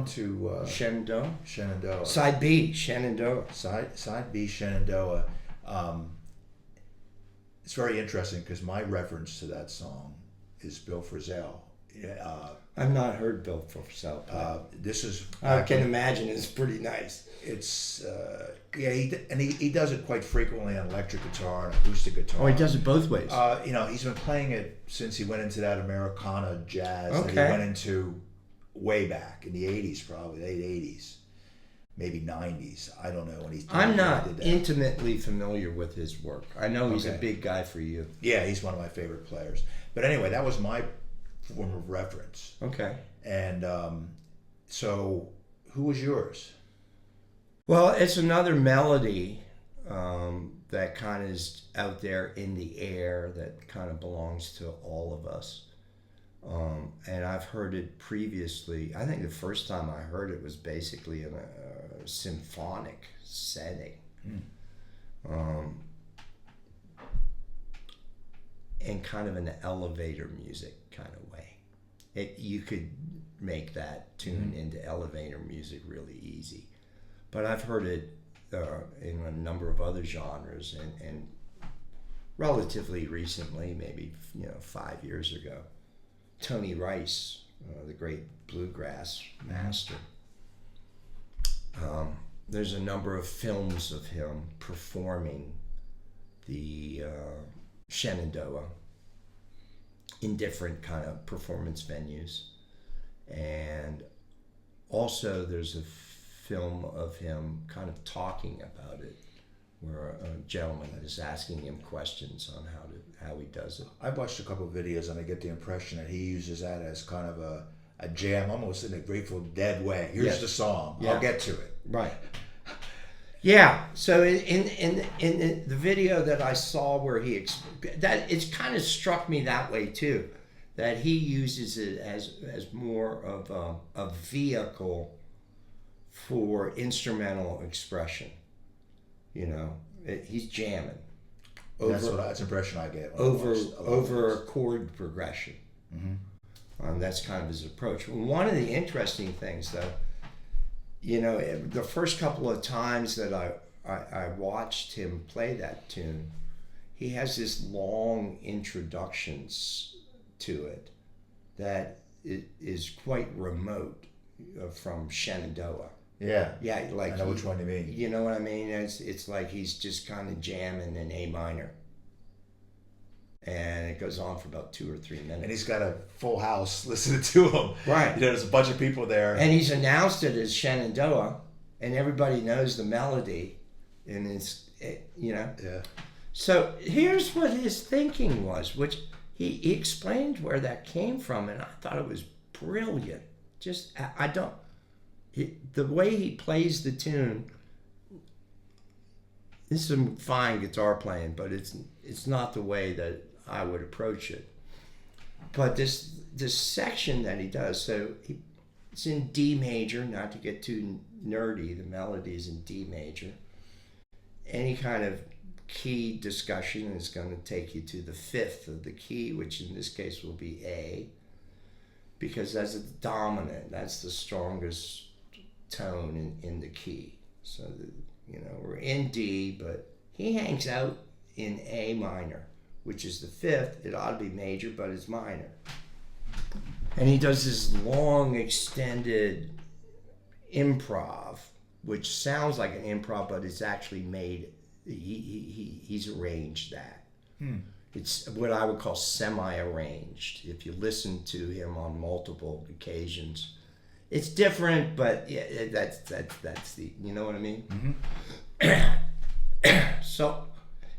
to Shenandoah? Shenandoah. Side B, Shenandoah. Side B, Shenandoah. It's very interesting because my reference to that song is Bill Frisell. I've not heard Bill Frisell. This is. I can imagine it's pretty nice. It's he does it quite frequently on electric guitar and acoustic guitar. Oh, he does it both ways. He's been playing it since he went into that Americana jazz that Okay. he went into way back in the 80s, probably late 80s, maybe 90s. I don't know when he's. I'm not intimately familiar with his work. I know he's a Okay. big guy for you. Yeah, he's one of my favorite players. But anyway, that was my form of reference. Okay. And so, who was yours? Well, it's another melody that kind of is out there in the air that kind of belongs to all of us. And I've heard it previously. I think the first time I heard it was basically in a symphonic setting. In kind of an elevator music kind of way. You could make that tune into elevator music really easy. But I've heard it in a number of other genres and relatively recently, maybe 5 years ago. Tony Rice, the great bluegrass master. There's a number of films of him performing the Shenandoah in different kind of performance venues. And also there's a film of him kind of talking about it, where a gentleman is asking him questions on how he does it. I watched a couple of videos and I get the impression that he uses that as kind of a jam, almost in a Grateful Dead way. Here's the song. Yeah. I'll get to it. Right. Yeah. So in the video that I saw where it's kind of struck me that way too, that he uses it as more of a vehicle for instrumental expression. He's jamming. That's the impression I get. Over a chord progression. Mm-hmm. That's kind of his approach. One of the interesting things, though, the first couple of times that I watched him play that tune, he has this long introductions to it that is quite remote from Shenandoah. Yeah. Yeah, like I know which one you mean. You know what I mean? It's like he's just kind of jamming in A minor. And it goes on for about 2 or 3 minutes. And he's got a full house listening to him. Right. There's a bunch of people there. And he's announced it as Shenandoah, and everybody knows the melody. And Yeah. So here's what his thinking was, which he explained where that came from, and I thought it was brilliant. The way he plays the tune, this is some fine guitar playing, but it's not the way that I would approach it. But this section that he does, so it's in D major, not to get too nerdy, the melody is in D major. Any kind of key discussion is going to take you to the fifth of the key, which in this case will be A, because that's the dominant, that's the strongest tone in the key. So we're in D, but he hangs out in A minor, which is the fifth. It ought to be major, but it's minor. And he does this long extended improv, which sounds like an improv, but it's actually made, he's arranged that. It's what I would call semi-arranged. If you listen to him on multiple occasions, it's different, but yeah, that's the, you know what I mean? Mm-hmm. So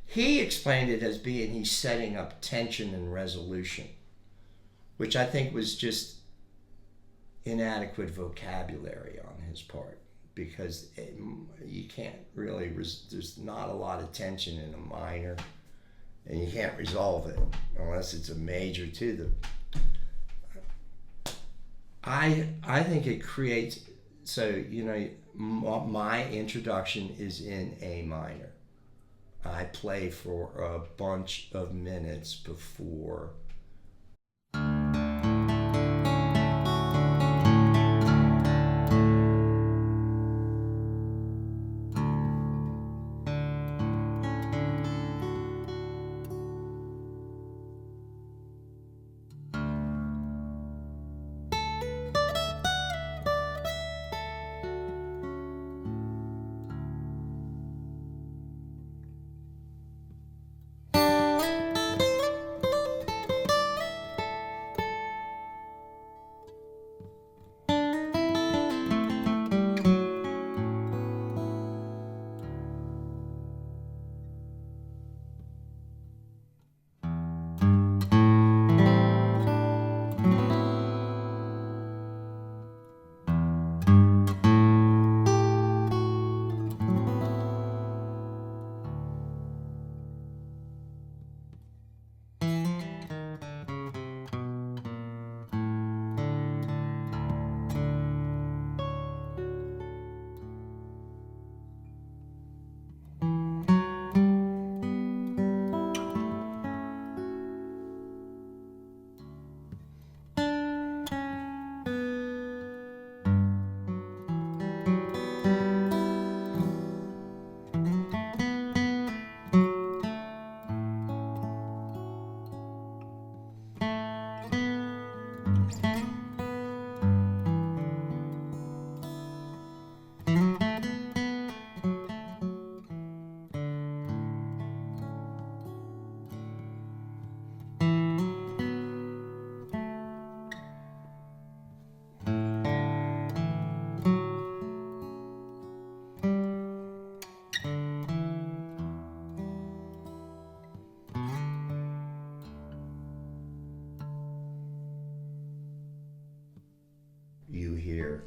he explained it as being he's setting up tension and resolution, which I think was just inadequate vocabulary on his part, because you can't really, there's not a lot of tension in a minor, and you can't resolve it unless it's a major too. I think it creates, so my introduction is in A minor. I play for a bunch of minutes before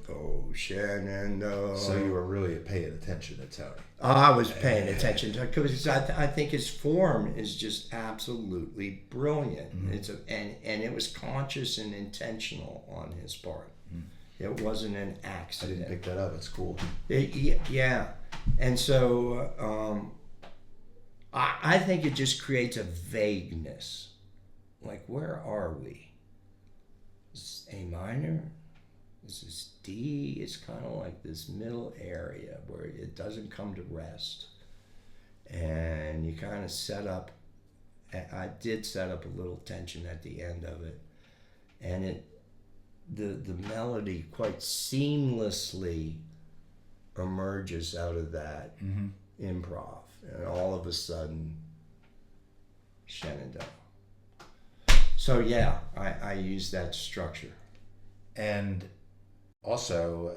Oh, Shenandoah. So you were really paying attention to Tony. I was paying attention to it because I think his form is just absolutely brilliant. Mm-hmm. And it was conscious and intentional on his part. Mm-hmm. It wasn't an accident. I didn't pick that up. It's cool. Yeah. And so I think it just creates a vagueness. Like, where are we? Is this A minor? This is D. It's kind of like this middle area where it doesn't come to rest. And you kind of set up, I did set up a little tension at the end of it. And the melody quite seamlessly emerges out of that improv. And all of a sudden, Shenandoah. So yeah, I use that structure. And also,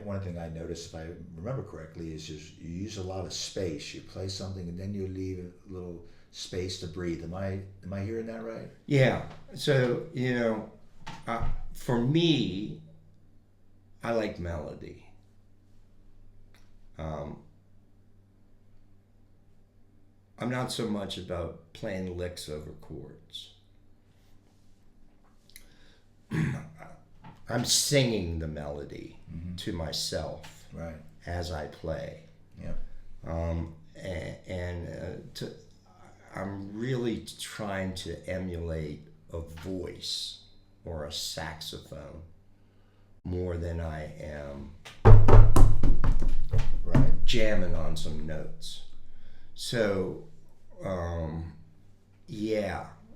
one thing I noticed, if I remember correctly, is just you use a lot of space. You play something and then you leave a little space to breathe. Am I hearing that right? Yeah. So for me, I like melody. I'm not so much about playing licks over chords. I'm singing the melody to myself as I play. Yeah. I'm really trying to emulate a voice or a saxophone more than I am jamming on some notes. So,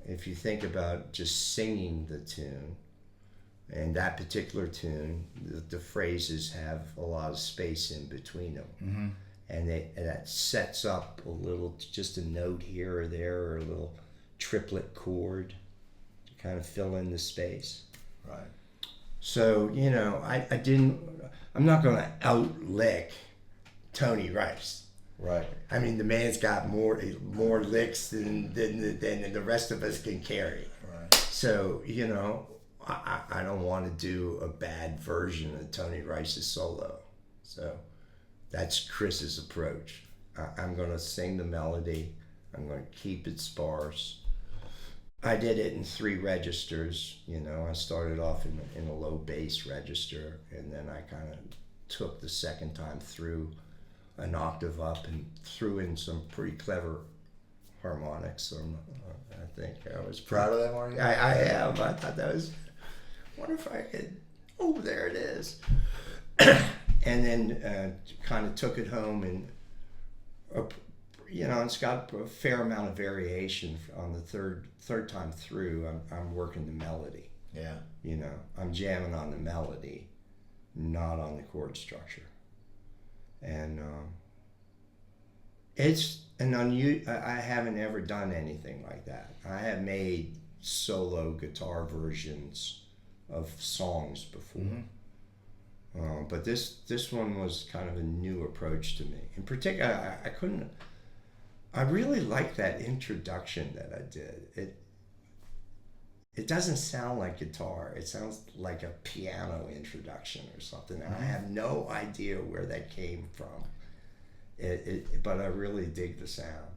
if you think about just singing the tune, and that particular tune, the phrases have a lot of space in between them. And that sets up just a note here or there, or a little triplet chord to kind of fill in the space. Right. So, I'm not going to out-lick Tony Rice. Right. I mean, the man's got more licks than the rest of us can carry. Right. So, I don't want to do a bad version of Tony Rice's solo. So that's Chris's approach. I'm going to sing the melody. I'm going to keep it sparse. I did it in 3 registers. I started off in a low bass register, and then I kind of took the second time through an octave up and threw in some pretty clever harmonics. I think I was proud of them, are you? I am. I thought that was... wonder if I could... Oh, there it is. And then kind of took it home, and it's got a fair amount of variation on the third time through. I'm working the melody. Yeah. I'm jamming on the melody, not on the chord structure. And it's an I haven't ever done anything like that. I have made solo guitar versions of songs before. But this one was kind of a new approach to me. In particular, I really like that introduction that I did. It doesn't sound like guitar. It sounds like a piano introduction or something. And I have no idea where that came from. But I really dig the sound.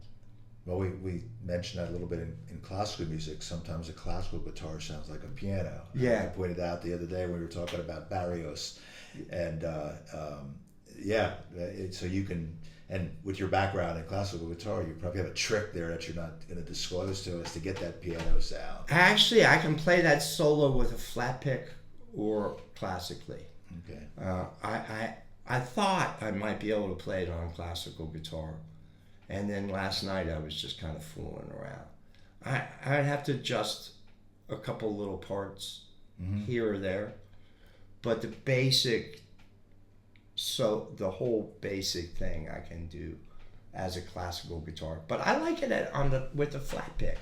Well, we mentioned that a little bit in classical music. Sometimes a classical guitar sounds like a piano. Yeah. I pointed out the other day when we were talking about Barrios. And so you can, and with your background in classical guitar, you probably have a trick there that you're not going to disclose to us to get that piano sound. Actually, I can play that solo with a flat pick or classically. Okay. I thought I might be able to play it on classical guitar. And then last night I was just kind of fooling around. I'd have to adjust a couple little parts here or there. But the whole basic thing I can do as a classical guitar. But I like it with the flat pick.